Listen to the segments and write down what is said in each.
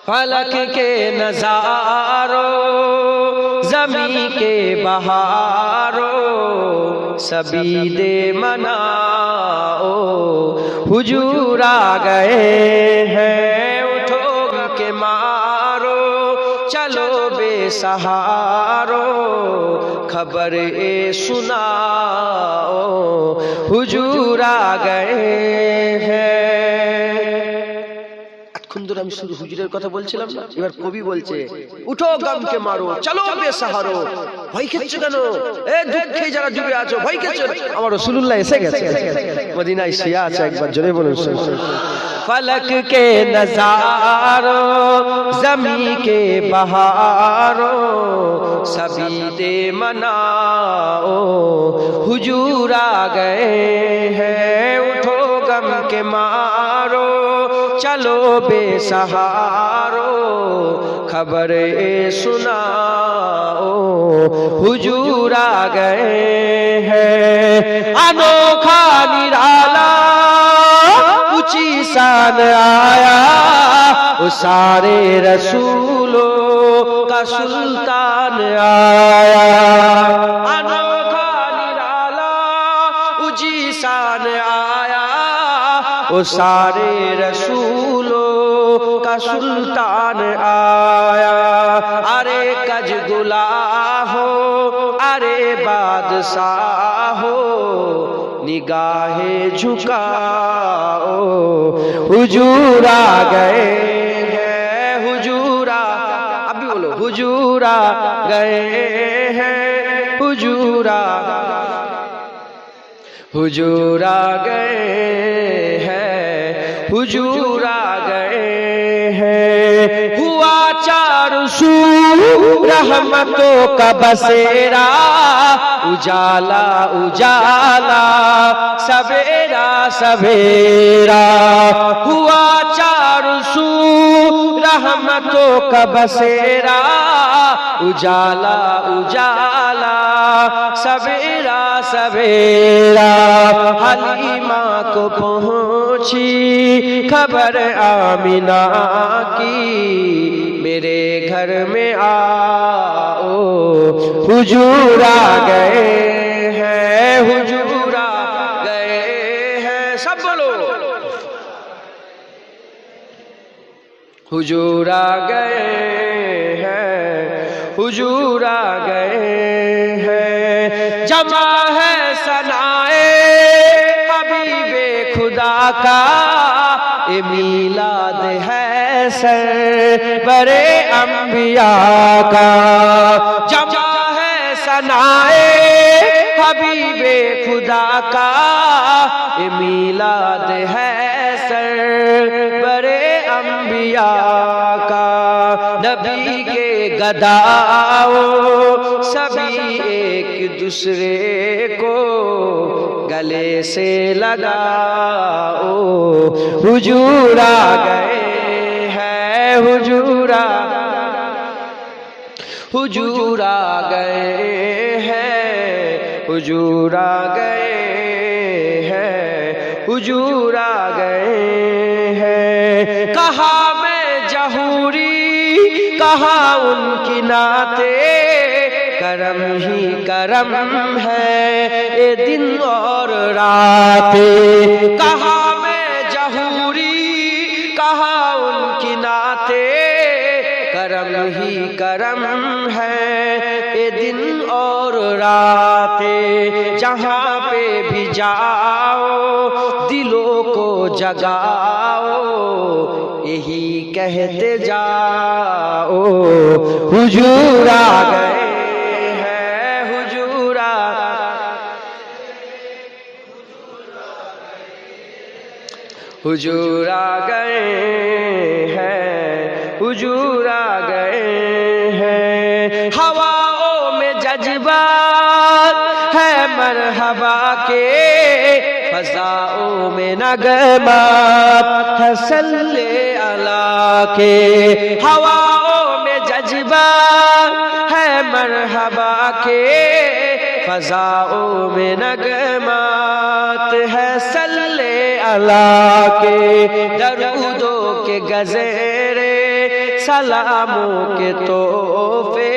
فلک کے نظاروں زمین کے بہاروں سبھی دے مناؤ حضور آ گئے ہیں اٹھو کے مارو چلو بے سہارو خبر سناؤ حضور آ گئে ہیں এতক্ষণ ধরে আমি শুধু হুজুরের কথা বলছিলাম না এবার কবি বলছে উঠো গমকে মারো চলো বেসাহারো ভয় খেচ্ছ কেন এ দুঃখে যারা ডুবে আছো ভয় খেচ্ছ আমার রাসূলুল্লাহ এসে গেছে মদিনায় শুয়ে আছে একবার জোরে বলুন فلک کے نظاروں زمین کے بہاروں سبھی دے مناؤ حضور آ گئے ہیں اٹھو غم کے مارو چلو بے سہارو خبر سناؤ حضور آ گئے ہیں انوکھا نرالا اونچی شان آیا وہ سارے رسولوں کا سلطان آیا انوکھا نرالا اونچی شان آیا وہ سارے رسولوں کا سلطان آیا ارے کج گلا ہو ارے بادشاہ ہو نگاہیں جھکاؤ حضور آ گئے ہیں حضور اب بھی بولو حضور آ گئے ہیں حضور حضور آ گئے ہیں حضور آ گئے ہیں ہوا چار سو رحمتوں کا بسیرا اجالا اجالا سویرا سویرا ہوا چار سو رحمتوں کا بسیرا اجالا اجالا سویرا سویرا حلیمہ کو پہنچی خبر آمنہ کی میرے گھر میں آؤ حضور آ گئے ہیں حضور آ گئے ہیں سب بولو حضور آ گئے ہیں حضور آ گئے ہیں جمع ہے ثنائے حبیب خدا کا میلاد ہے سرور انبیاء کا جمع ہے ثنائے حبیب خدا کا میلاد ہے سرور انبیاء کا نبی کے گداؤ سبھی ایک دوسرے کو گلے سے لگاؤ حضور آ گئے ہیں حضور حضور آ گئے ہیں حضور آ گئے ہیں حضور آ گئے ہیں کہاں میں جہوری کہاں ان کی نعتیں کرم ہی کرم ہے یہ دن اور راتیں کہاں میں جہوری کہاں ان کی نعتیں کرم ہی کرم ہے یہ دن اور راتیں جہاں پہ بھی جاؤ دلوں کو جگاؤ یہی کہتے جاؤ حضور آ گئے حضور آ گئے ہیں حضور آ گئے ہیں ہواؤں میں جذبات ہے مرحبا کے فضاؤں میں نغمات ہے صلی اللہ کے ہواؤں میں جذبات ہے مرحبا کے فضاؤں میں نغمات ہے صلی اللہ کے درودوں کے گزرے سلاموں کے تحفے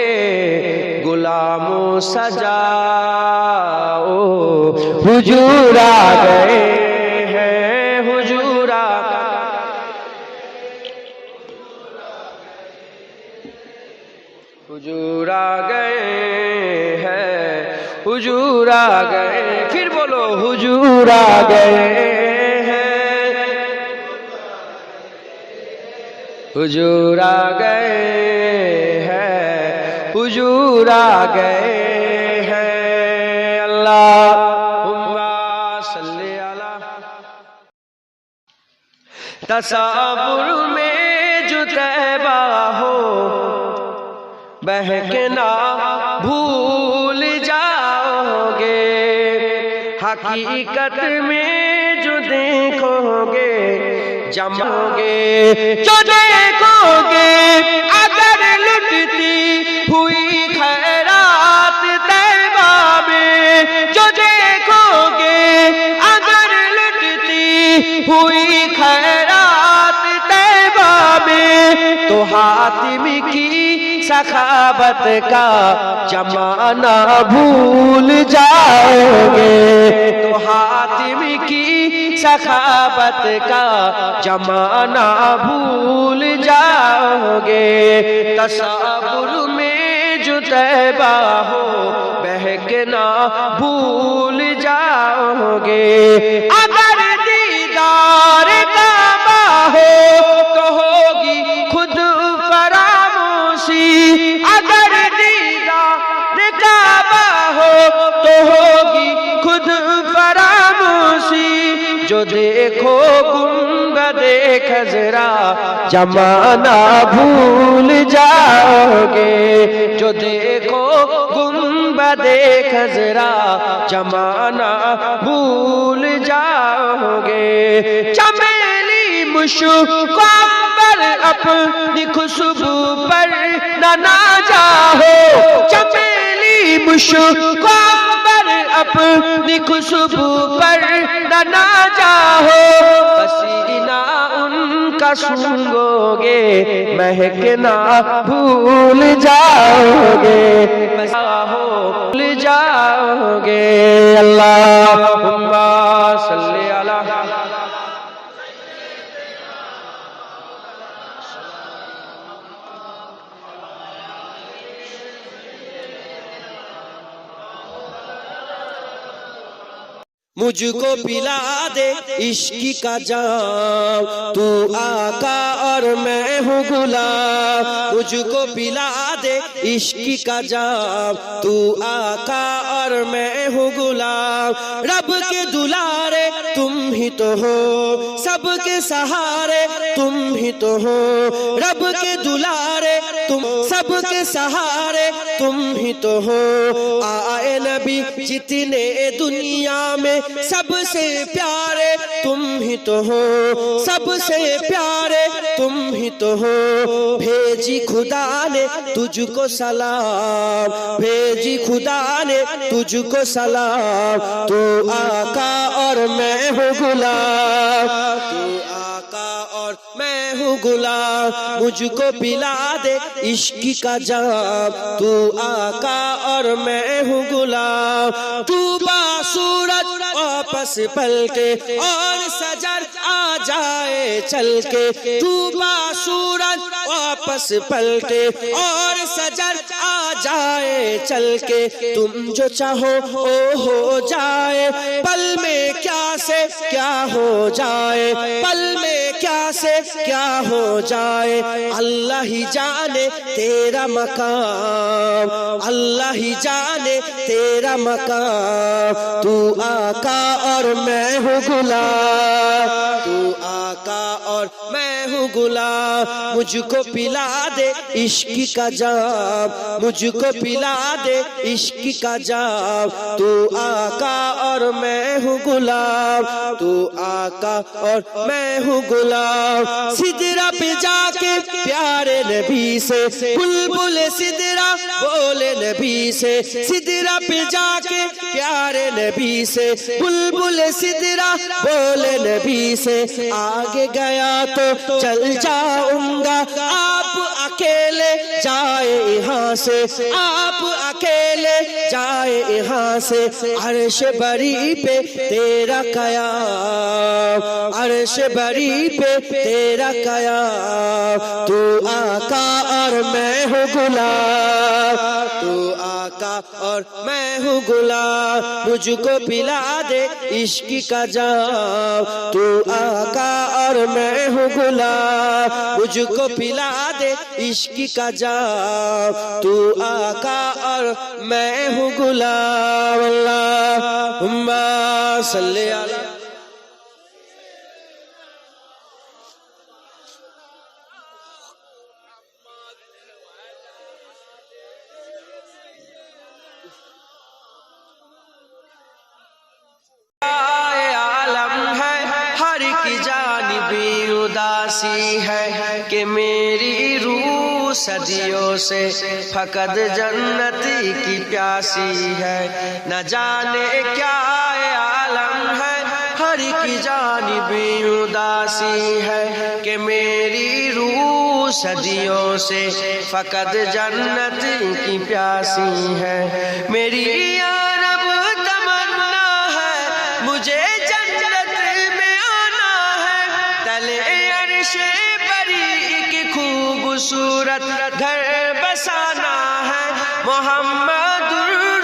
غلاموں سجاؤ حضور آ گئے ہیں حضور آ حضور آ گئے ہیں حضور آ گئے پھر بولو حضور آ گئے ہیں حضور آ گئے ہیں حضور آ گئے ہیں اللہم صلی علی تصور میں جو طیبہ ہو بہکنا بھول جاؤ گے حقیقت میں جو دیکھو گے جمو گے جو دیکھو گے اگر لٹتی ہوئی خیرات طیبہ میں جو دیکھو گے اگر لٹتی ہوئی خیرات طیبہ میں تو حاتم کی سخاوت کا زمانہ بھول جاؤ گے تو حاتم کی سخاوت کا زمانہ بھول جاؤ گے تصور میں جو طیبہ ہو بہکنا بھول جاؤ گے اگر دیدار کعبہ ہو تو ہوگی خود اگر دیدار کعبہ ہو تو ہوگی خود فراموشی جو دیکھو گنبد خضرا زمانہ بھول جاؤ گے جو دیکھو گنبد خضرا زمانہ بھول جاؤ گے چمیلی مشک پر اپنی خوشبو پر نہ جاؤ چمیلی مشک پر اپنی خوشبو پر نہ جاؤ پسینہ ان کا سونگو گے مہکنا بھول جاؤ گے بھول جاؤ گے اللہم صلی علی مجھ کو پلا دے عشق کا جام تو آقا اور میں ہوں غلام مجھ کو پلا دے عشق کا جام تو آقا اور میں ہوں غلام رب کے دلارے تم ہی تو ہو سب کے سہارے تم ہی تو ہو رب کے دلارے تم سب کے سہارے تم ہی تو ہو آئے نبی جتنے دنیا میں سب سے پیارے تم ہی تو ہو سب سے پیارے تم ہی تو ہو بھیجی خدا نے تجھ کو سلام بھیجی خدا نے تجھ کو سلام تو آقا اور میں ہوں غلام تو آقا اور میں ہوں غلام مجھ کو پلا دے عشق کا جام تو آقا اور میں ہوں غلام تو با سورج واپس پلٹے اور سجر آ جائے چل کے تو با سورج واپس پلٹے اور سجر آ جائے چل کے تم جو چاہو وہ ہو جائے پل میں کیا سے کیا ہو جائے پل میں کیا سے کیا ہو جائے اللہ ہی جانے تیرا مقام اللہ ہی جانے تیرا مقام تو آقا اور میں ہوں غلام تو آقا اور میں ہوں غلام مجھ کو پلا دے عشق کا جام مجھ کو پلا دے عشق کا جام تو آقا اور میں ہوں غلام تو آقا اور میں ہوں غلام سدرہ پہ جا کے پیارے نبی سے بلبل سدرہ بولے نبی سے سدرہ پہ جا کے پیارے نبی سے بلبل سدرہ بولے نبی سے آگے گیا تو چل جاؤں گا آپ اکیلے جائے یہاں سے، آپ اکیلے جائے یہاں سے، عرش بری پہ تیرا قیام، عرش بری پہ تیرا قیام، تو آقا اور میں ہوں غلام، تو آقا اور میں ہوں غلام، مجھ کو پلا دے عشق کا جام، تو آقا اور میں ہوں غلام، مجھ کو پلا دے عشق کا جام، تو آقا اور میں ہوں غلام، اللہم صلی علی اداسی ہے کہ میری روح صدیوں سے فقط جنت کی پیاسی ہے، نہ جانے کیا عالم ہے، ہر کی جانب اداسی ہے کہ میری روح صدیوں سے فقط جنت کی پیاسی ہے، میری یا رب تمنا ہے مجھے جنت میں آنا ہے، تلے عرش بری کی خوبصورت گھر بسانا ہے، محمد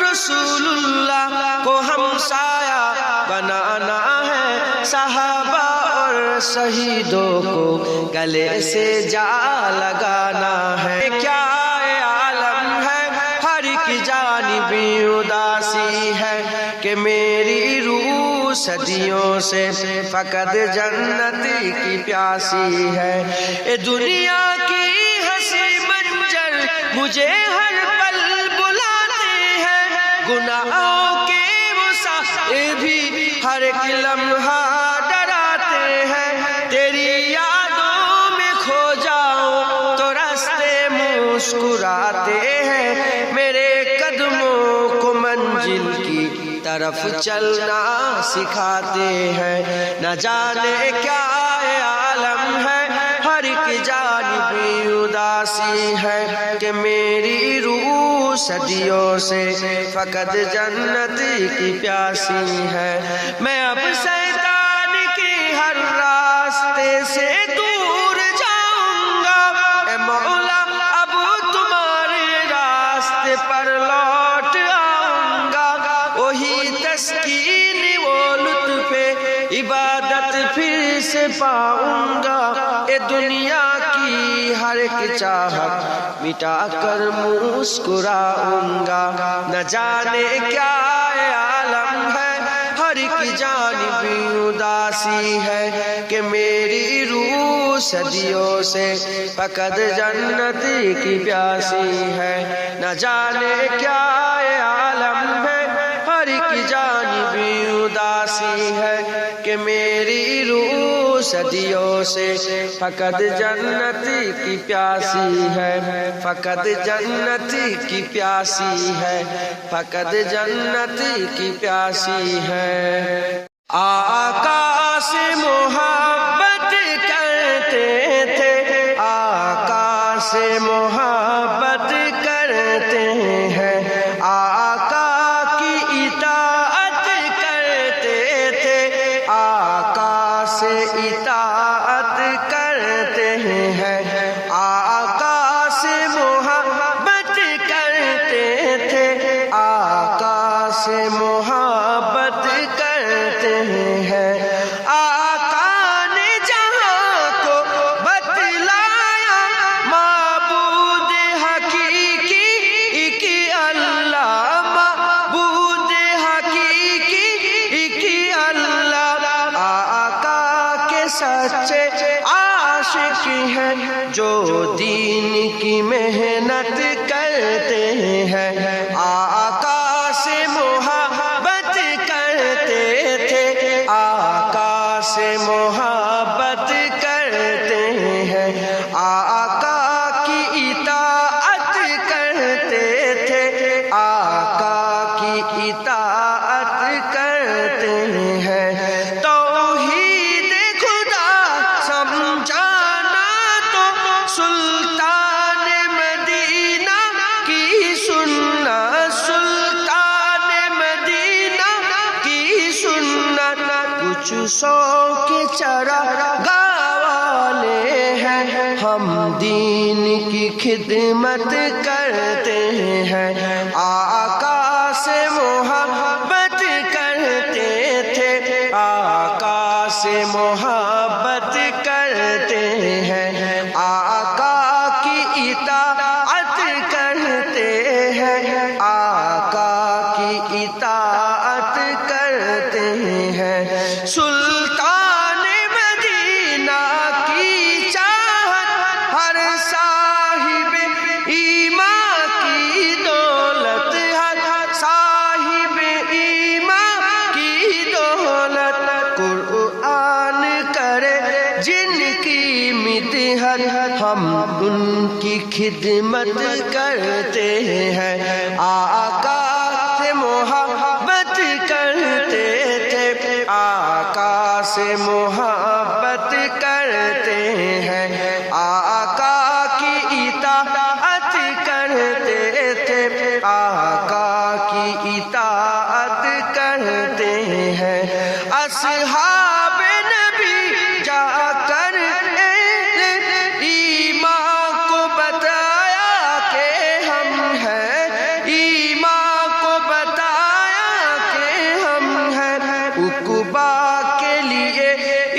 رسول اللہ کو ہمسایہ بنانا ہے، صحابہ اور شہیدوں کو گلے سے جا لگانا ہے، کیا عالم ہے، ہر کی جانب اداسی ہے کہ میری روح صدیوں سے فقط جنت کی پیاسی ہے، اے دنیا کی ہنسی منظر مجھے ہر پل بلاتے ہیں، گناہوں کے مسائل بھی ہر ایک لمحہ ڈراتے ہیں، تیری یادوں میں کھو جاؤں تو راستے مسکراتے ہیں، میرے قدموں کو منزل کی طرف چلنا سکھاتے ہیں، نہ جانے کیا عالم ہے، ہر کی جانب اداسی ہے کہ میری روح صدیوں سے فقط جنت کی پیاسی ہے، میں اب شیطان کی ہر راستے سے دور جاؤں گا، اے مولا اب تمہارے راستے پر لوٹ آؤں گا، وہی تسکین وہ لطف عبادت پھر سے پاؤں گا، اے دنیا کی ہر ایک چاہت مٹا کر مسکراؤں گا، نہ جانے کیا عالم ہے، ہر کی جانب اداسی ہے کہ میری روح صدیوں سے فقط جنت کی پیاسی ہے، نہ جانے کیا عالم ہے، ہر کی جانب اداسی ہے کہ میری روح صدیوں سے فقط جنت کی پیاسی ہے، فقط جنت کی پیاسی ہے، فقط جنت کی پیاسی ہے، آقا سے محبت کرتے تھے، آقا سے محبت کرتے ہیں، آقا کی اطاعت کرتے تھے، آقا سے اطاعت کرتے ہیں، آقا سے محبت کرتے تھے، آقا سے محبت کرتے ہیں، آقا نے جہاں کو بتلایا معبود حقیقی ایک اللہ، معبود حقیقی ایک اللہ، آقا کے سچے عاشق ہیں جو دین کی محنت کرتے ہیں، آقا سے محبت کرتے تھے، آقا سے محبت کرتے ہیں، آقا کی اطاعت کرتے تھے، آقا کی اطاعت کرتے ہیں، توحید خدا سمجھانا تو سلطان سو کے چراغاں والے ہیں، ہم دین کی خدمت کرتے ہیں، آقا سے محبت کرتے تھے، آقا سے محبت کرتے ہیں، آقا کی اطاعت کرتے ہیں، آقا کی اطاعت کرتے ہیں، سلطان مدینہ کی چاہت ہر صاحب ایمان کی دولت، ہر صاحب ایمان کی دولت، قرآن کرے جن کی مدحت ہم ان کی خدمت کرتے ہیں، آقا سے محبت کرتے تھے، آقا سے محبت کرتے ہیں، آقا کی اطاعت کرتے تھے، آقا کی اطاعت کرتے ہیں، اصحاب نبی جا کر ایمان کو بتایا کہ ہم ہیں، ایمان کو بتایا کہ ہم ہیں، عقبیٰ کے لیے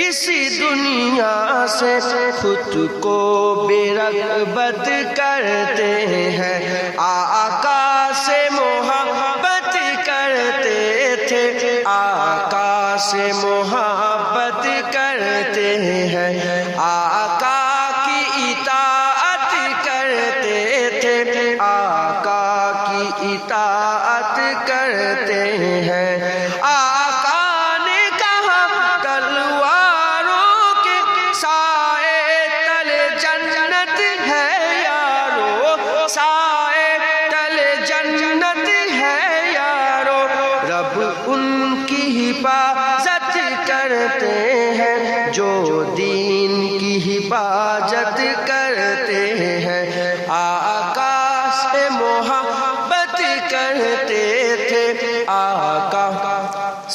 اس دنیا سے خود کو بے رغبت کرتے ہیں، آقا سے محبت کرتے تھے، آقا سے محبت کرتے ہیں، آقا کی اطاعت کرتے تھے، آقا کی اطاعت کرتے ہیں، آقا نے کہا تلواروں کے سائے تلے جنت ہے یارو، سائے تلے جنت ہے یارو، رب ان کی حفاظت کرتے ہیں جو دین کی حفاظت کرتے ہیں، آقا سے محبت کرتے تھے، آقا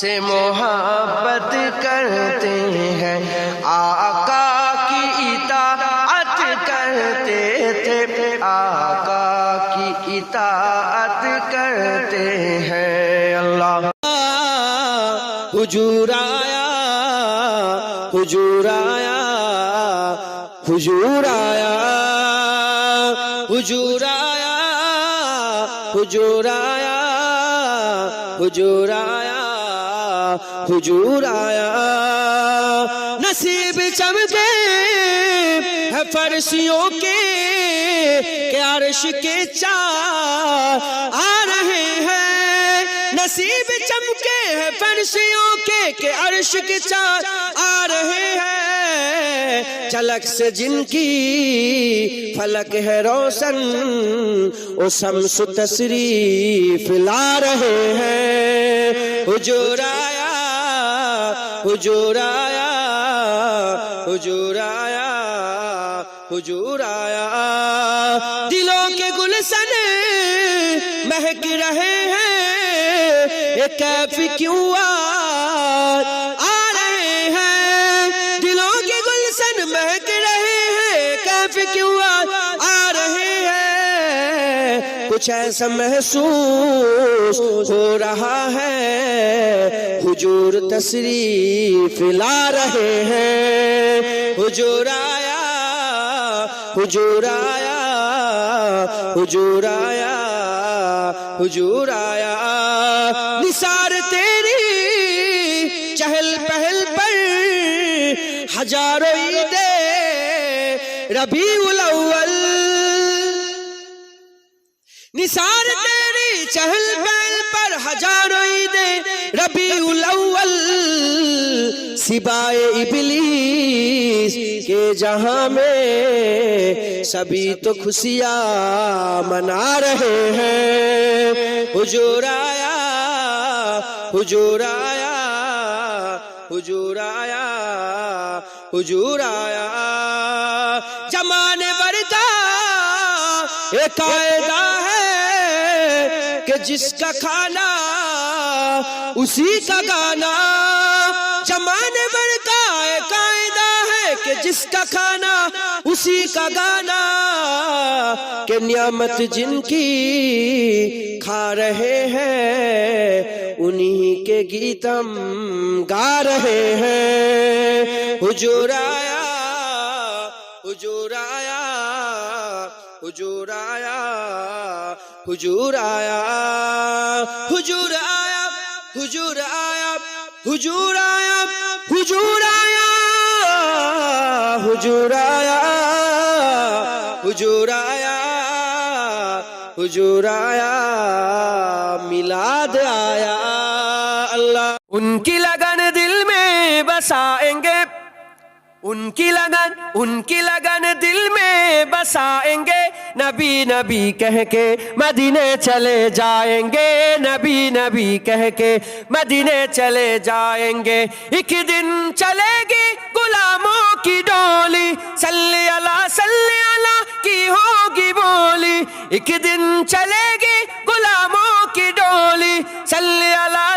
سے محبت کرتے ہیں، آقا کی اطاعت کرتے تھے، آقا کی اطاعت کرتے ہیں، اللہ حضور آیا، حضور آیا، حضور آیا، حضور آیا، حضور آیا، حضور آیا، حضور آیا، نصیب چمکے ہے فرشتوں کے کہ عرش کے چار آ رہے ہیں، نصیب چمکے ہے فرشتوں کے کہ عرش کے چار آ رہے ہیں، جھلک سے جن کی فلک ہے روشن وہ شمس تشریف لا رہے ہیں، حضور آیا، حضور آیا، حضور آیا، حضور آیا، دلوں کے گلشن مہک رہے ہیں، یہ کیف کیوں آ رہے ہیں، دلوں کے گلشن مہک رہے ہیں، کیف کیوں آ رہے ہیں، کچھ ایسا محسوس ہو رہا ہے حضور تشریف لا رہے ہیں، حضور آیا، حضور آیا، حضور آیا، حضور آیا، نثار تیری چہل پہل پر ہزاروں عیدیں ربیع الاول، نثار تیری چہل پہل پر ہزاروں عیدیں ربیع الاول، سوائے ابلیس کے جہاں میں سبھی تو خوشیاں منا رہے ہیں، حضور آیا، حضور آیا، حضور آیا، حضور آیا، زمانے بھر کا ایک قاعدہ ہے کہ جس کا کھانا اسی کا گانا، زمانے بھر کا قاعدہ ہے کہ جس کا کھانا اسی کا گانا، کہ نعمت جن کی کھا رہے ہیں انہی کے گیت ہم گا رہے ہیں۔ حضور آیا، حضور آیا، حضور آیا، حضور آیا، حضور آیا، حضور آیا، حضور آیا، حضور آیا، حضور آیا، حضور آیا، حضور آیا، میلاد آیا۔ اللہ ان کی لگن دل میں بسائیں گے، ان کی لگن دل میں بسائیں گے، نبی نبی کہہ کے مدینے چلے جائیں گے، نبی نبی کہہ کے مدینے چلے جائیں گے۔ ایک دن چلے گی غلاموں کی ڈولی، صلی اللہ کی ہوگی بولی، ایک دن چلے گی غلاموں کی ڈولی، صلی اللہ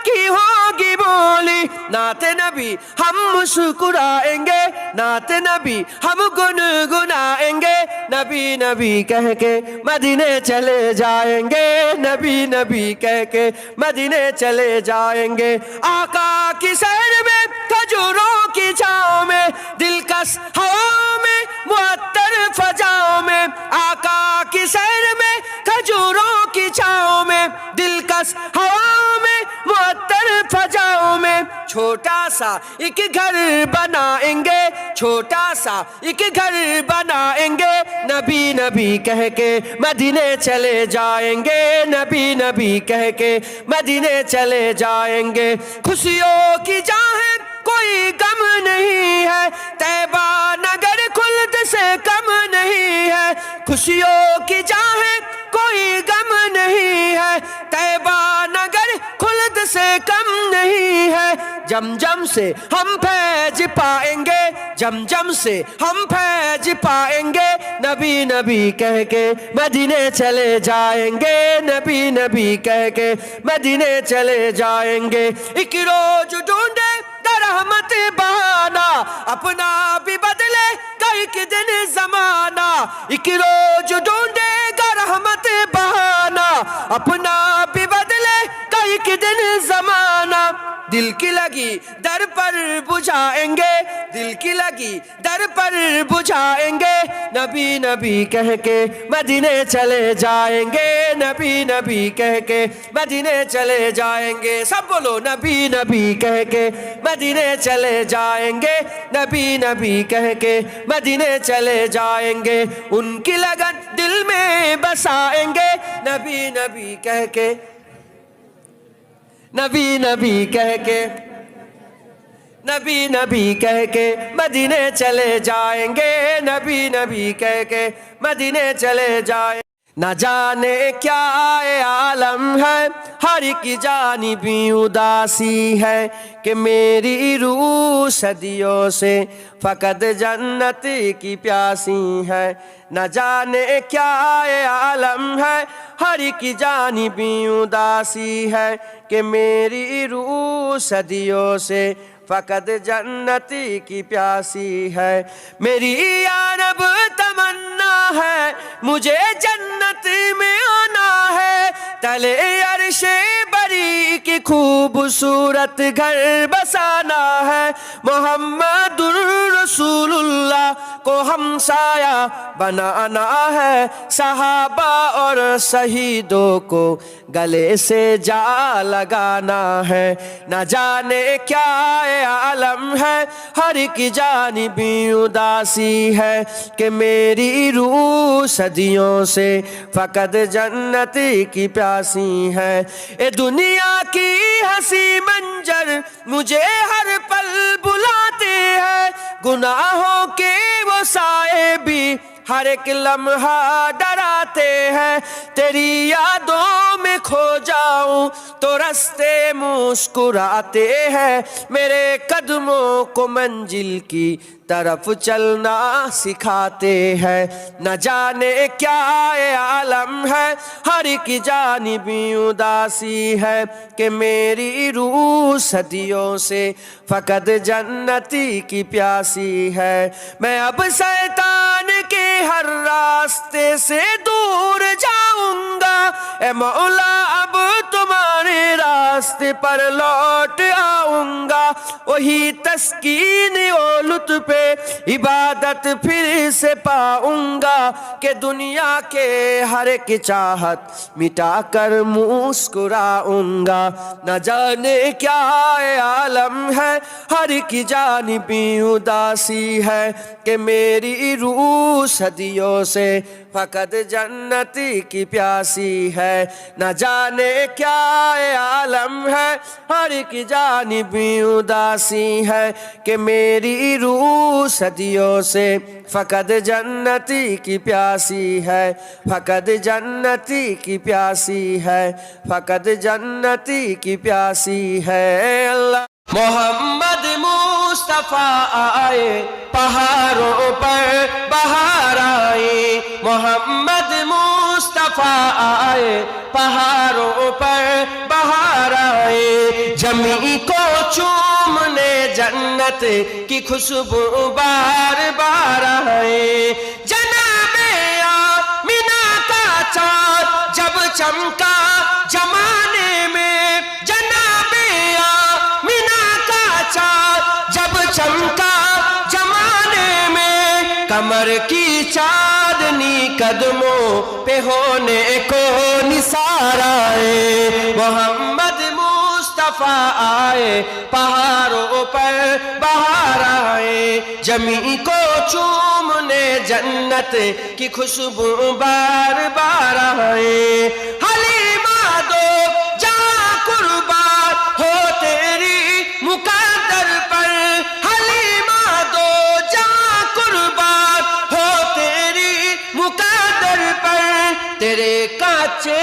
کی ہوگی بولی۔ نعت نبی ہم مسکرائیں گے، نعت نبی ہم گنگنائیں گے، نبی نبی کہہ کے مدینے چلے جائیں گے، نبی نبی کہہ کے مدینے چلے جائیں گے۔ آقا کی سیر میں کھجوروں کی چھاؤں میں، دلکش ہواؤں میں معطر فضاؤں میں، آقا کی سیر میں کھجوروں کی چھاؤں میں، دلکش ہواؤں میں معطر فضاؤں میں، چھوٹا سا ایک گھر بنائیں گے، چھوٹا سا ایک گھر بنائیں گے، نبی نبی کہہ کے مدینے چلے جائیں گے، نبی نبی کہہ کے مدینے چلے جائیں گے۔ خوشیوں کی جاہیں کوئی غم نہیں ہے، طیبہ نگر خلد سے کم نہیں ہے، خوشیوں کی جاہیں کوئی غم نہیں ہے، طیبہ نگر خلد سے کم نہیں ہے۔ جمجم سے ہم فیض پائیں گے، جمجم سے ہم فیض پائیں گے، نبی نبی کہہ کے مدینے چلے جائیں گے، نبی نبی کہہ کے مدینے چلے جائیں گے۔ ایک روز ڈھونڈے رحمت بہانا، اپنا بھی بدلے گا ایک دن زمانہ، ایک روز ڈھونڈے گا رحمت بہانا، اپنا بھی بدلے گا ایک دن زمانہ۔ دل کی لگی در پر بجھائیں گے، دل کی لگی در پر بجھائیں گے، نبی نبی کہہ کے مدینے چلے جائیں گے، نبی نبی کہہ کے مدینے چلے جائیں گے۔ سب بولو نبی نبی کہہ کے مدینے چلے جائیں گے، نبی نبی کہہ کے مدینے چلے جائیں گے۔ ان کی لگن دل میں بسائیں گے، نبی نبی کہہ کے، نبی نبی کہہ کے، نبی نبی کہہ کے مدینے چلے جائیں گے، نبی نبی کہہ کے مدینے چلے جائیں۔ نہ جانے کیا عالم ہے، ہر ایک جانبی اداسی ہے، کہ میری روح صدیوں سے فقط جنت کی پیاسی ہے۔ نہ جانے کیا عالم ہے، ہر ایک جانبی اداسی ہے، کہ میری روح صدیوں سے فقط جنت کی پیاسی ہے۔ میری یا رب تمنا ہے، مجھے جنت میں آنا ہے، تلے عرش بری کی خوبصورت گھر بسانا ہے، محمد رسول اللہ کو ہمسایہ بنانا ہے، صحابہ اور شہیدوں کو گلے سے جا لگانا ہے۔ نہ جانے کیا عالم ہے، ہر ایک جانبی اداسی ہے، کہ میری روح صدیوں سے فقط جنت کی پیاسی ہے۔ اے دنیا کی ہنسی منظر مجھے ہر پل بلاتے ہیں، گناہوں کے وہ سائے بھی ہر ایک لمحہ ڈراتے آتے ہیں تیری یادوں میں کھو جاؤں تو رستے مسکراتے ہیں میرے قدموں کو منزل کی طرف چلنا سکھاتے ہیں نہ جانے کیا عالم ہے ہر ایک جانب اداسی ہے کہ میری روح صدیوں سے فقط جنتی کی پیاسی ہے میں اب شیطان کے ہر راستے سے دور جاؤں گا اے مولا اب تمہارے راستے پر لوٹ آؤں گا وہی تسکین و لطف عبادت پھر سے پاؤں گا کہ دنیا کے ہر ایک چاہت مٹا کر مسکراؤں گا نہ جانے کیا عالم ہے ہر ایک جانب اداسی ہے کہ میری روح صدیوں سے فقط جنتی کی پیاسی ہے نہ جانے کیا عالم ہے ہر ایک جانب اداسی ہے کہ میری روح صدیوں سے فقط جنتی کی پیاسی ہے فقط جنتی کی پیاسی ہے فقط جنتی کی پیاسی ہے اللہ محمد مصطفیٰ آئے پہاڑوں پر بہار آئے محمد مصطفیٰ آئے پہاڑوں پر بہار آئے جمی کو چومنے جنت کی خوشبو بار بار آئے جناب آمینہ کا چاند جب چمکا زمانے میں جناب آمینہ کا چاند جب چمکا زمانے میں کمر کی چاندنی قدموں پہ ہونے کو نثار آئے محمد مصطفیٰ آئے پہاڑوں پر بہار آئے جمی کو چومنے جنت کی خوشبو بار بار آئے حلیمہ دو جہاں قربان ہو تیری مقدر پر حلیمہ دو جہاں قربان ہو تیری مقدر پر تیرے کانچے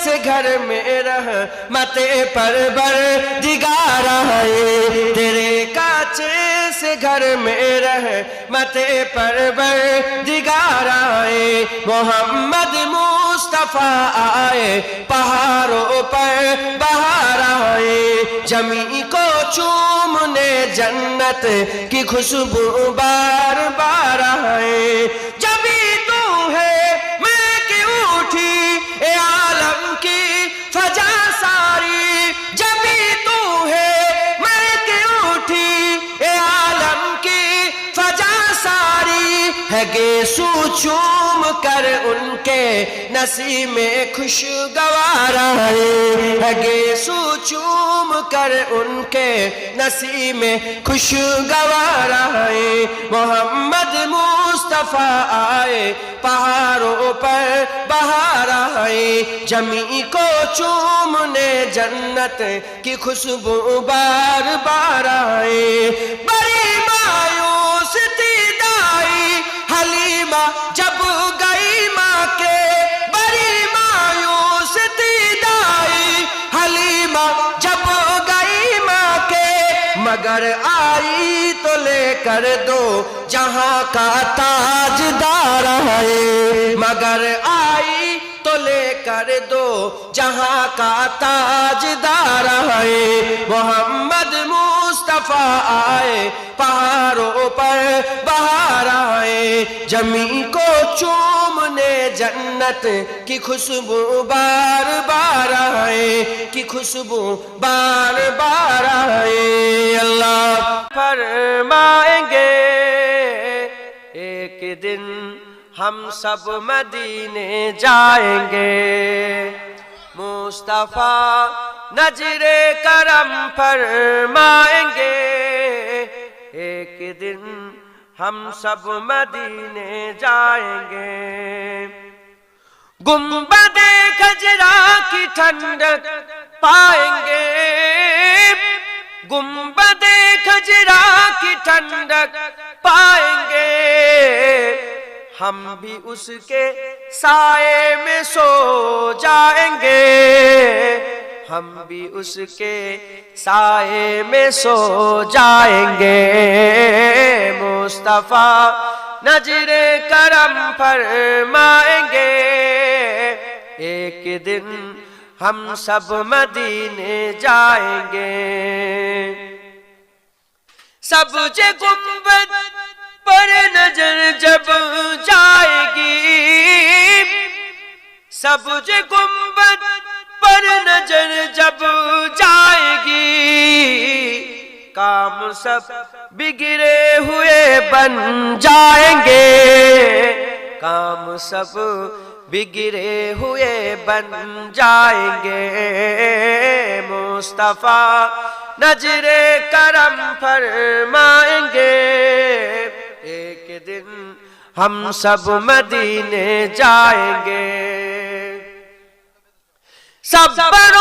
سے گھر میں رحمت پروردگار آئے تیرے کانچے سے گھر میں رحمت پروردگار آئے محمد مصطفیٰ آئے پہاڑوں پر بہار آئے جمی کو چومنے جنت کی خوشبو بار بار آئے جبھی تو ہے میں کہ اٹھی اے عالم کی فجا ساری جبھی تو ہے میں کہ اٹھی اے عالم کی فجا ساری ہے گیسو چوم کر ان کے نسیم میں خوشگوار آئے ہے گیسو چوم کر ان کے نسیم میں خوشگوار آئے محمد مصطفیٰ آئے پہاڑوں پر بہار آئے جمی کو چومنے جنت کی خوشبو بار بار آئے بڑی مایوس تھی دائی حلیمہ جب گئی ماں کے بڑی مایوس تھی دائی حلیمہ جب گئی ماں کے مگر آئی تو لے کر دو جہاں کا تاجدار آئے مگر آئی تو لے کر دو جہاں کا تاجدار آئے محمد مصطفیٰ آئے پہاڑوں پر بہار آئے جمی کو چومنے جنت کی خوشبو بار بار آئے کی خوشبو بار بار آئے اللہ فرمائیں گے ایک دن ہم سب مدینے جائیں گے مصطفیٰ نظر کرم فرمائیں گے ایک دن ہم سب مدینے جائیں گے گنبد خجرا کی ٹھنڈک پائیں گے گنبد خجرا کی ٹھنڈک پائیں گے ہم بھی اس کے سائے میں سو جائیں گے، ہم بھی اس کے سائے میں سو جائیں گے، مصطفیٰ نظر کرم فرمائیں گے، ایک دن ہم سب مدینے جائیں گے۔ سبز گنبد پر نظر جب جائے گی، سبز گنبد پر نظر جب جائے گی، کام سب بگڑے ہوئے بن جائیں گے، کام سب بگڑے ہوئے بن جائیں گے، مصطفیٰ نظر کرم فرمائیں گے، ایک دن ہم سب مدینے جائیں گے۔ صبر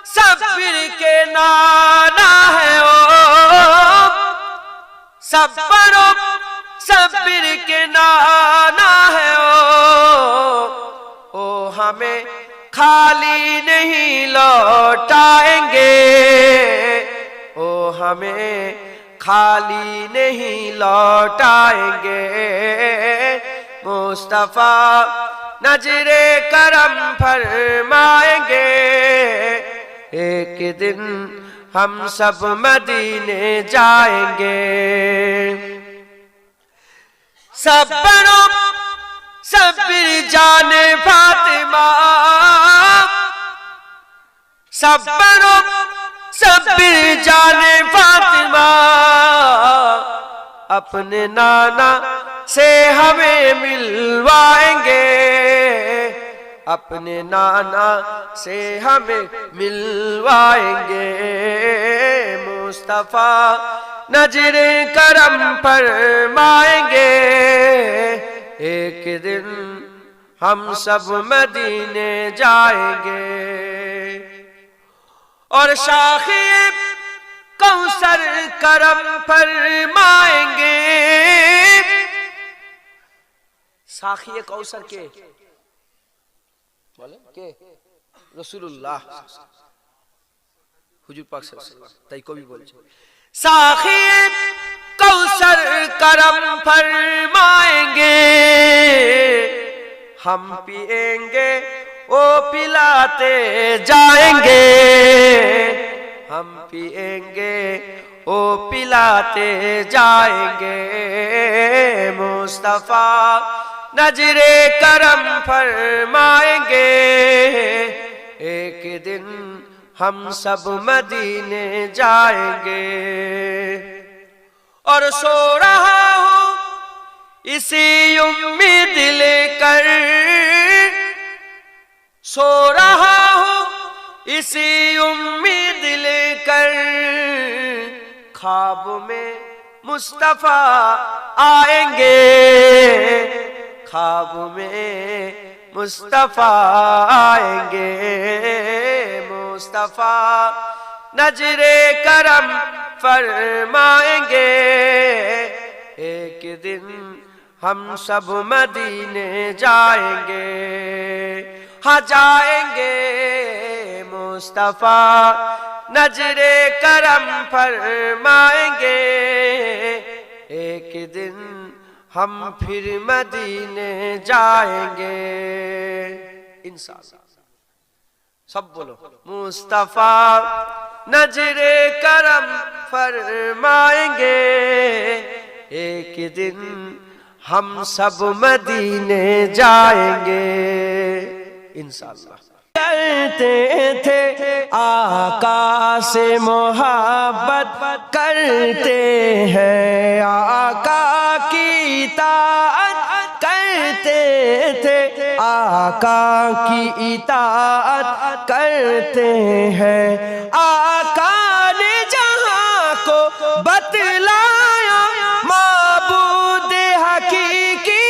صبر کے نانا ہے او، صبر صبر کے نانا ہے او ہمیں خالی نہیں لوٹائیں گے، او ہمیں خالی نہیں لوٹائیں گے، مصطفیٰ نظر کرم فرمائیں گے، ایک دن ہم سب مدینے جائیں گے۔ صبر صبر جان فاطمہ، صبر صبر جان فاطمہ، اپنے نانا سے ہمیں ملوائیں گے، اپنے نانا سے ہمیں ملوائیں گے، مصطفیٰ نظر کرم فرمائیں گے، ایک دن ہم سب مدینے جائیں گے، اور شاخ کوثر کرم فرمائیں گے، ساخی کوثر کے رسول اللہ حضور پاک صلی اللہ علیہ وسلم تائی کو بھی بول چھے، ساخی کوثر کرم فرمائیں گے، ہم پیئیں گے وہ پلاتے جائیں گے، ہم پیئیں گے وہ پلاتے جائیں گے، مصطفیٰ نظر کرم فرمائیں گے، ایک دن ہم سب مدینے جائیں گے، اور سو رہا ہوں اسی امید لے کر، سو رہا ہوں اسی امید لے کر، خواب میں مصطفیٰ آئیں گے، خواب میں مصطفیٰ آئیں گے، مصطفیٰ نظر کرم فرمائیں گے، ایک دن ہم سب مدینے جائیں گے، ہاں جائیں گے، مصطفیٰ نظر کرم فرمائیں گے، ایک دن ہم پھر مدینے جائیں گے، انشاءاللہ سب بولو، مصطفیٰ نظر کرم فرمائیں گے، ایک دن ہم سب مدینے جائیں گے، انشاءاللہ۔ کرتے تھے آقا سے محبت، کرتے ہیں آقا کی اطاعت، کرتے تھے آقا کی اطاعت، کرتے ہیں آقا نے جہاں کو بتلایا، معبود حقیقی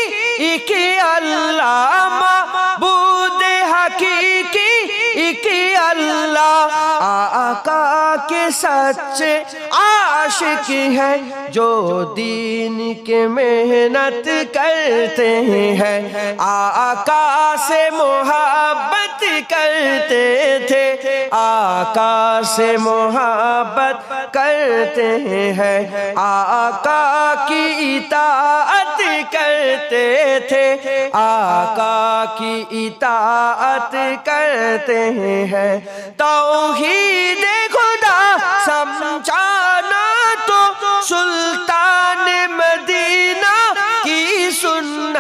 ایک اللہ، معبود حقیقی ایک اللہ، آقا کے سچے عاشق ہیں جو دین کے محنت کرتے ہیں آقا سے محبت کرتے تھے آقا سے محبت کرتے ہیں آقا کی اطاعت کرتے تھے آقا کی اطاعت کرتے ہیں توحید خدا سمجھانا تو سلطان مدینہ کی سنت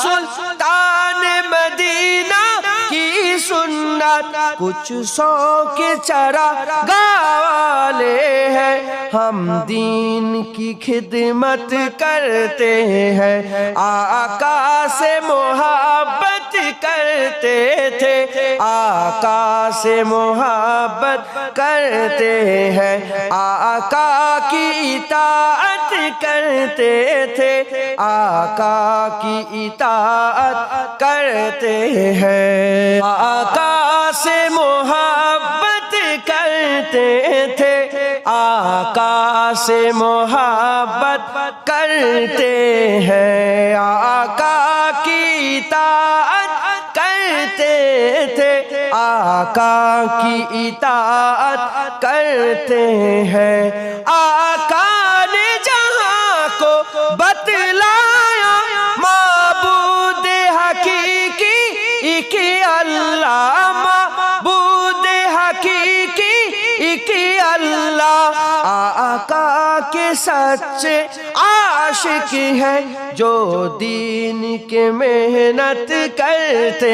سلطان مدینہ کی سنت کچھ سو کے چراغاں والے ہیں ہم دین کی خدمت کرتے ہیں آقا سے محبت کرتے تھے آقا سے محبت کرتے ہیں آقا کی اطاعت کرتے تھے آقا کی اطاعت کرتے ہیں آقا سے محبت کرتے تھے آقا سے محبت کرتے ہیں آقا کی اطاعت کرتے تھے آقا کی اطاعت کرتے ہیں آقا نے جہاں کو بتلایا معبود حقیقی ایک اللہ معبود حقیقی ایک اللہ آقا کے سچے عاشق ہیں جو دین کے محنت کرتے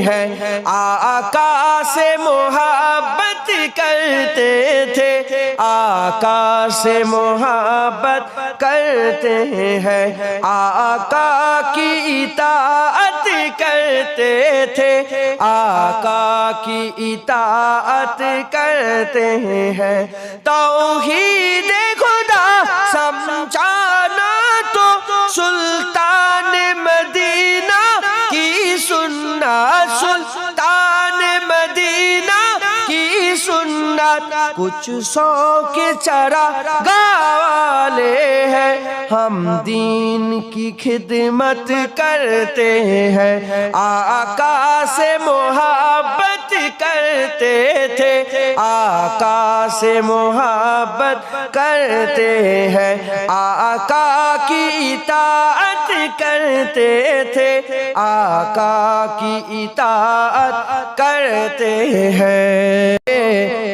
ہیں آقا سے محبت کرتے تھے آقا سے محبت کرتے ہیں آقا کی اطاعت کرتے تھے آقا کی اطاعت کرتے ہیں توحید خدا سمجھانا تو سلطان مدینہ کی سنت سلطان مدینہ کی سنت کچھ سو کے چراغاں والے ہیں ہم دین کی خدمت کرتے ہیں آقا سے محبت کرتے تھے آقا سے محبت کرتے ہیں آقا کی اطاعت کرتے تھے آقا کی اطاعت کرتے ہیں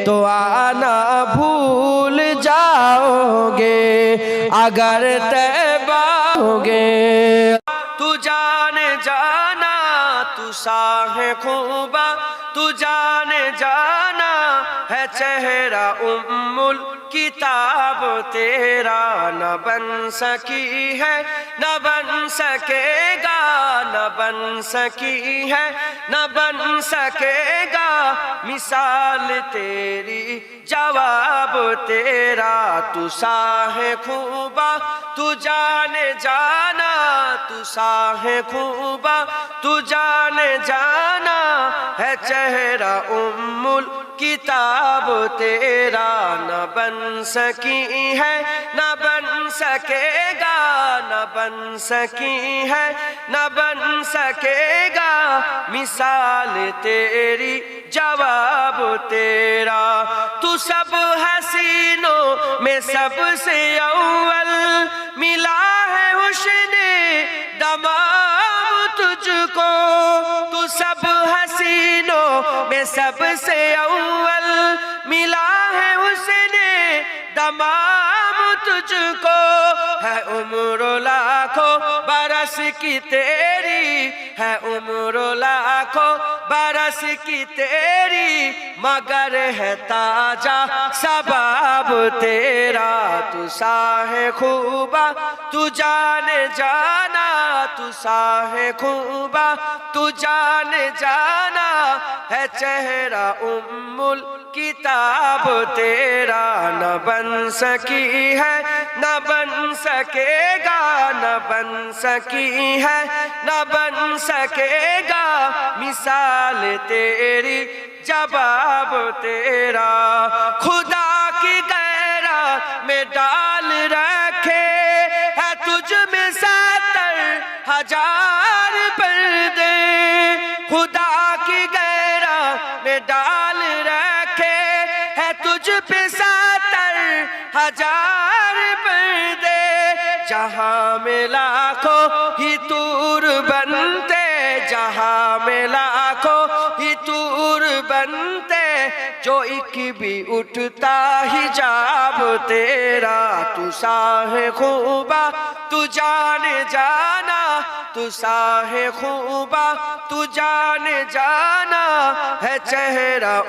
تو آنا بھول جاؤ گے اگر طیبہ ہوگے تو جان جانا تو شاہ خوبا تو جان جانا ہے چہرہ کتاب تیرا نہ بن سکی ہے نہ بن سکے گا نہ بن سکی ہے نہ بن سکے گا مثال تیری جواب تیرا تو شاہ خوبا تو جان جانا تو شاہ خوبا تو جان جانا ہے چہرہ کتاب تیرا نہ بن سکی ہے نہ بن سکے گا نہ بن سکی ہے نہ بن سکے گا مثال تیری جواب تیرا تو سب حسینوں میں سب سے اول ملا ہے حسن دمام تجھ کو تو سب حسینوں میں سب سے اول ملا ہے حسن دمام تجھ کو ہے عمر لاکھوں برس کی تیری ہے عمر لاکھوں برس کی تیری مگر ہے تاجہ سباب تیرا تو شاہ خوبا تو جان جانا تو شاہ خوبا تو جان جانا ہے چہرہ کتاب تیرا نہ بن سکی ہے نہ بن سکے گا نہ بن سکی ہے نہ بن سکے گا مثال تیری جواب تیرا خدا کی غیرت میں ڈال رکھے ہے تجھ میں 70,000 پردے خدا کی غیرت میں ڈال رکھے ہے تجھ پہ 70,000 پردے جہاں میں لاکھوں ہی تور بنتے جہاں میں لاکھوں ہی تور بنتے جو ایک بھی اٹھتا حجاب تیرا تو ساہ خوبا تو جان جانا تو ساہ خوبا تو جان جانا ہے چہرہ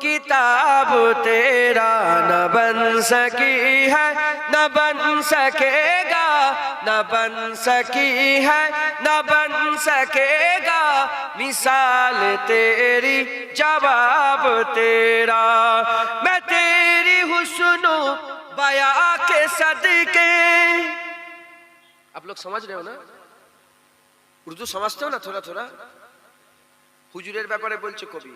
الکتاب تیرا نہ بن سکی ہے نہ بن سکے گا نہ بن سکی ہے نہ بن سکے گا مثال تیری جواب تیرا میں تیری حسن و بیاں کے صدقے آپ لوگ سمجھ رہے ہو نا اردو سمجھتے ہو نا تھوڑا تھوڑا হুজুরের ব্যাপারে বলছে কবি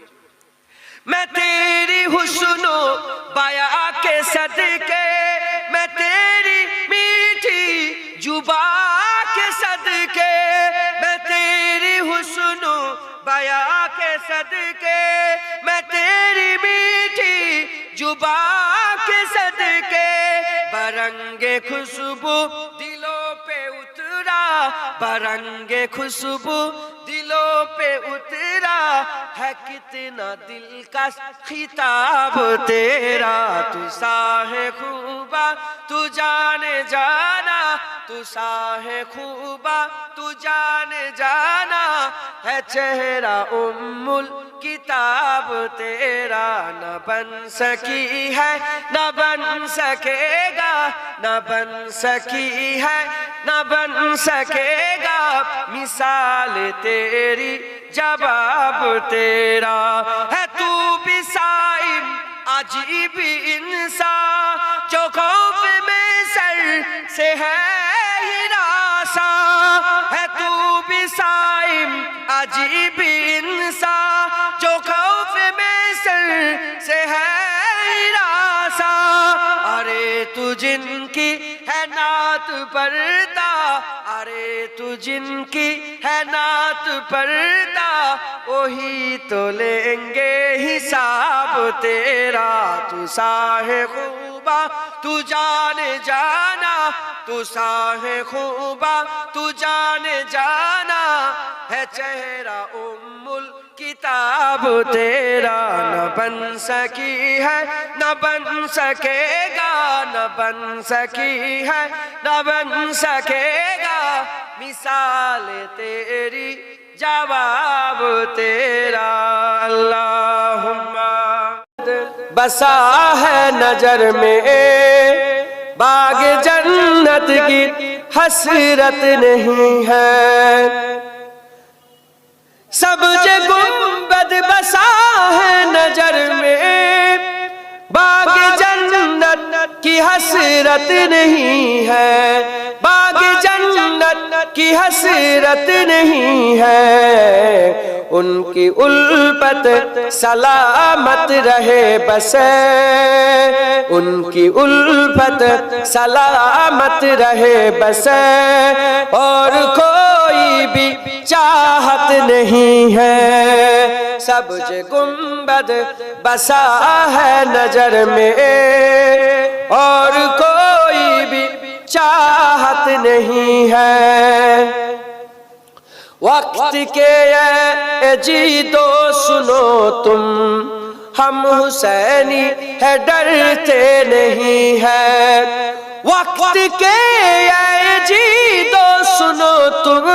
میں تیری حسن و بیاں کے صدقے میں تیری میٹھی زبان کے صدقے میں تیری حسن و بیاں کے صدقے میں تیری میٹھی زبان کے صدقے برنگ خوشبو دلوں پہ اترا برنگ خوشبو دلوں پہ اترا ہے کتنا دلکش خطاب تیرا تو ساہ خوبا تو جان جانا تو ساہ خوبا تو جان جانا ہے چہرہ الکتاب تیرا نہ بن سکی ہے نہ بن سکے گا نہ بن سکی ہے نہ بن سکے گا مثال تیری جواب تیرا ہے تو بھی صائم عجیب انسان جو خوف میں سر سے ہے ہراساں ہے تو بھی صائم عجیب انسان جو خوف میں سر سے ہے ہراساں ارے تو جن کی ہے نعت پڑھتا ارے تو جن کی ہے نعت پڑھتا وہی تو لیں گے حساب تیرا تو ساہ خوبا تو جان جانا تو ساہ خوبا تو جان جانا ہے چہرہ الکتاب تیرا نہ بن سکی ہے نہ بن سکے گا نہ بن سکی ہے نہ بن سکے گا مثال تیری جواب تیرا اللہم بسا ہے نظر میں باغ جنت کی حسرت نہیں ہے سبز گنبد بسا ہے نظر میں باغ جنت کی حسرت نہیں ہے باغ جنت کی حسرت نہیں ہے ان کی الفت سلامت رہے بس ان کی الفت سلامت رہے بس اور کوئی بھی چاہت نہیں ہے سبز گنبد بسا ہے نظر میں اور کوئی بھی چاہت نہیں ہے وقت کے جی دو سنو تم ہم حسینی ہے ڈرتے نہیں ہے وقت کے جی دو سنو تم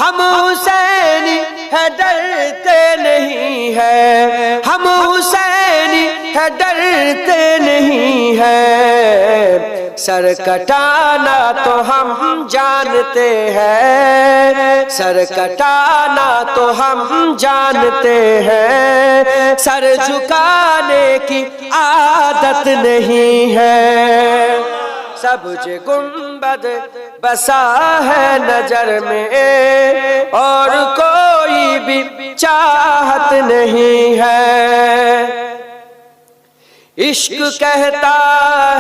ہم حسینی ہے ڈرتے نہیں ہے ہم حسینی ہے ڈرتے نہیں ہے سر کٹانا تو ہم جانتے ہیں سر کٹانا تو ہم جانتے ہیں سر جھکانے کی عادت نہیں ہے سبز گنبد بسا ہے نظر میں اور کوئی بھی چاہت نہیں ہے عشق کہتا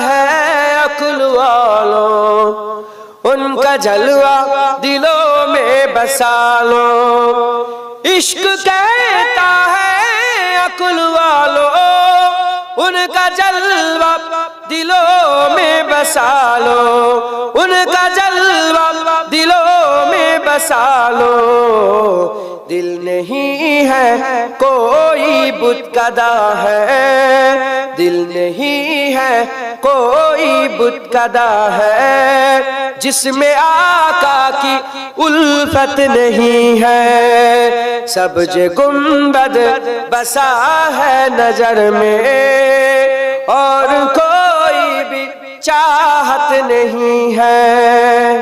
ہے عقل والوں، ان کا جلوہ دلوں میں بسا لو۔ عشق کہتا ہے عقل والوں، ان کا جلوہ دلوں میں بسا لو، ان کا جلوہ دلوں میں بسا لو۔ دل نہیں ہے کوئی بت کدا ہے، دل نہیں ہے کوئی بت کدا ہے، جس میں آقا کی الفت نہیں ہے۔ سبز گنبد بسا ہے نظر میں، اور کوئی بھی چاہت نہیں ہے۔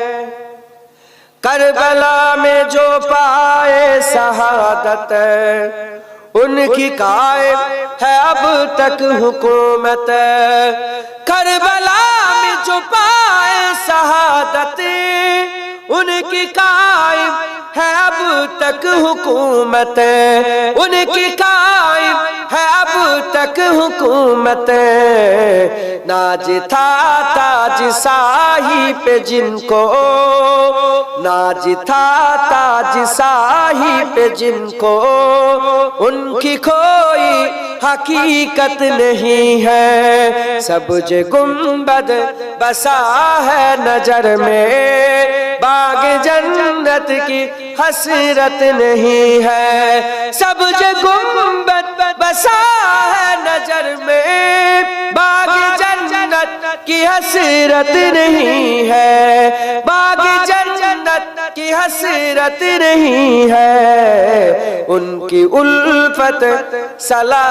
کربلا میں جو پائے شہادت، ان کی قائم ہے اب تک حکومت۔ کربلا میں جو پائے شہادت، ان کی قائم ہے اب تک حکومت، ان کی قائم ہے اب تک حکومت۔ ناز تھا تاج شاہی پہ جن کو، ناز تھا تاج شاہی پہ جن کو، ان کی کوئی حقیقت نہیں ہے۔ سبز گنبد بسا ہے نظر میں، باغ جنت کی حسرت نہیں ہے۔ سبز گنبد بسا ہے نظر میں، باغ جنت کی حسرت نہیں ہے، باغ جنت کی حسرت نہیں ہے۔ ان کی الفت سلام